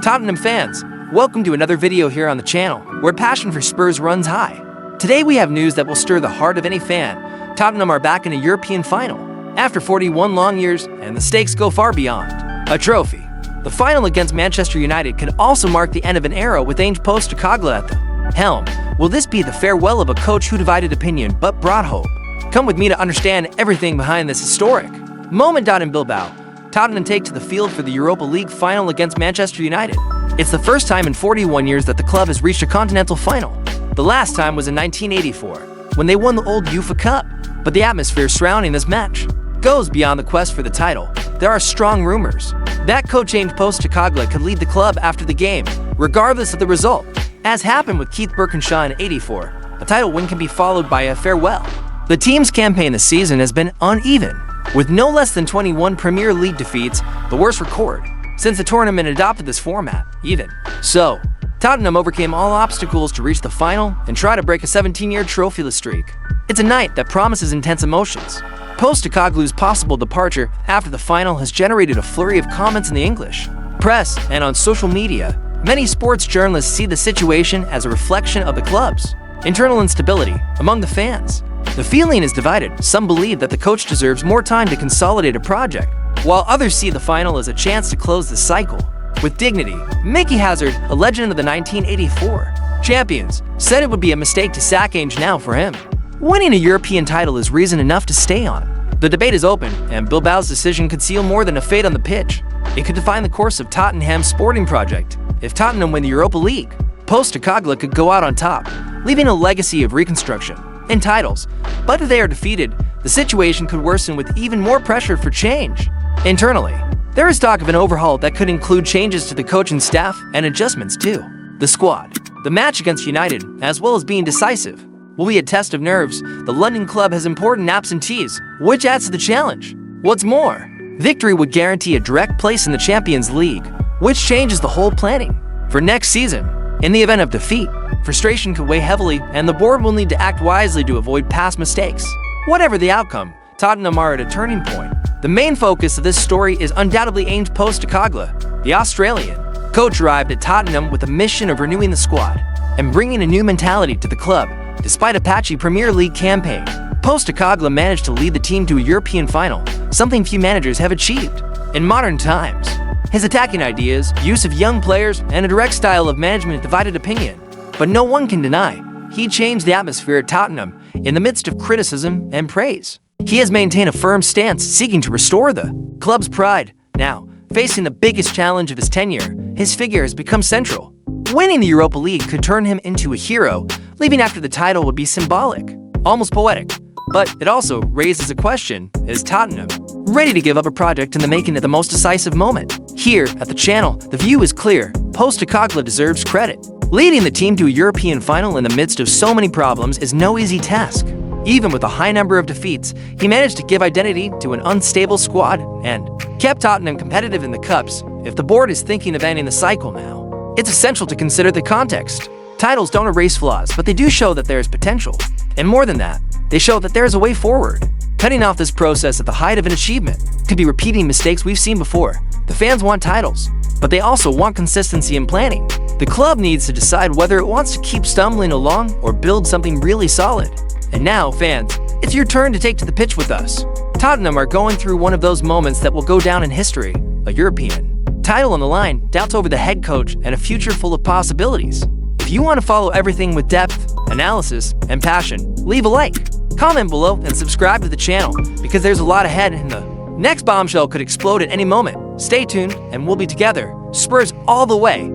Tottenham fans, welcome to another video here on the channel, where passion for Spurs runs high. Today we have news that will stir the heart of any fan. Tottenham are back in a European final, after 41 long years, and the stakes go far beyond a trophy. The final against Manchester United could also mark the end of an era with Postagla at the helm. Will this be the farewell of a coach who divided opinion but brought hope? Come with me to understand everything behind this historic moment. In Bilbao, Tottenham take to the field for the Europa League final against Manchester United. It's the first time in 41 years that the club has reached a continental final. The last time was in 1984, when they won the old UEFA Cup. But the atmosphere surrounding this match goes beyond the quest for the title. There are strong rumors that coach Postagla could lead the club after the game, regardless of the result. As happened with Keith Birkinshaw in '84, a title win can be followed by a farewell. The team's campaign this season has been uneven, with no less than 21 Premier League defeats, the worst record since the tournament adopted this format. Even so, Tottenham overcame all obstacles to reach the final and try to break a 17-year trophyless streak. It's a night that promises intense emotions. Postagla's possible departure after the final has generated a flurry of comments in the English press and on social media. Many sports journalists see the situation as a reflection of the club's internal instability among the fans. The feeling is divided. Some believe that the coach deserves more time to consolidate a project, while others see the final as a chance to close the cycle with dignity. Mickey Hazard, a legend of the 1984 champions, said it would be a mistake to sack Ainge now for him. Winning a European title is reason enough to stay on. The debate is open, and Bilbao's decision could seal more than a fate on the pitch. It could define the course of Tottenham's sporting project. If Tottenham win the Europa League, Postagla could go out on top, leaving a legacy of reconstruction and titles. But if they are defeated, the situation could worsen with even more pressure for change. Internally, there is talk of an overhaul that could include changes to the coaching staff and adjustments to the squad. The match against United, as well as being decisive, will be a test of nerves. The London club has important absentees, which adds to the challenge. What's more, victory would guarantee a direct place in the Champions League, which changes the whole planning for next season. In the event of defeat, frustration could weigh heavily, and the board will need to act wisely to avoid past mistakes. Whatever the outcome, Tottenham are at a turning point. The main focus of this story is undoubtedly Postagla. The Australian coach arrived at Tottenham with a mission of renewing the squad and bringing a new mentality to the club. Despite a patchy Premier League campaign, Postagla managed to lead the team to a European final, something few managers have achieved in modern times. His attacking ideas, use of young players, and a direct style of management divided opinion. But no one can deny he changed the atmosphere at Tottenham in the midst of criticism and praise. He has maintained a firm stance, seeking to restore the club's pride. Now, facing the biggest challenge of his tenure, his figure has become central. Winning the Europa League could turn him into a hero. Leaving after the title would be symbolic, almost poetic. But it also raises a question: is Tottenham ready to give up a project in the making at the most decisive moment? Here at the channel, the view is clear. Postagla deserves credit. Leading the team to a European final in the midst of so many problems is no easy task. Even with a high number of defeats, he managed to give identity to an unstable squad and kept Tottenham competitive in the cups. If the board is thinking of ending the cycle now, it's essential to consider the context. Titles don't erase flaws, but they do show that there is potential. And more than that, they show that there is a way forward. Cutting off this process at the height of an achievement could be repeating mistakes we've seen before. The fans want titles, but they also want consistency in planning. The club needs to decide whether it wants to keep stumbling along or build something really solid. And now, fans, it's your turn to take to the pitch with us. Tottenham are going through one of those moments that will go down in history. A European title on the line, doubts over the head coach, and a future full of possibilities. If you want to follow everything with depth, analysis, and passion, leave a like, comment below, and subscribe to the channel, because there's a lot ahead and the next bombshell could explode at any moment. Stay tuned, and we'll be together. Spurs all the way.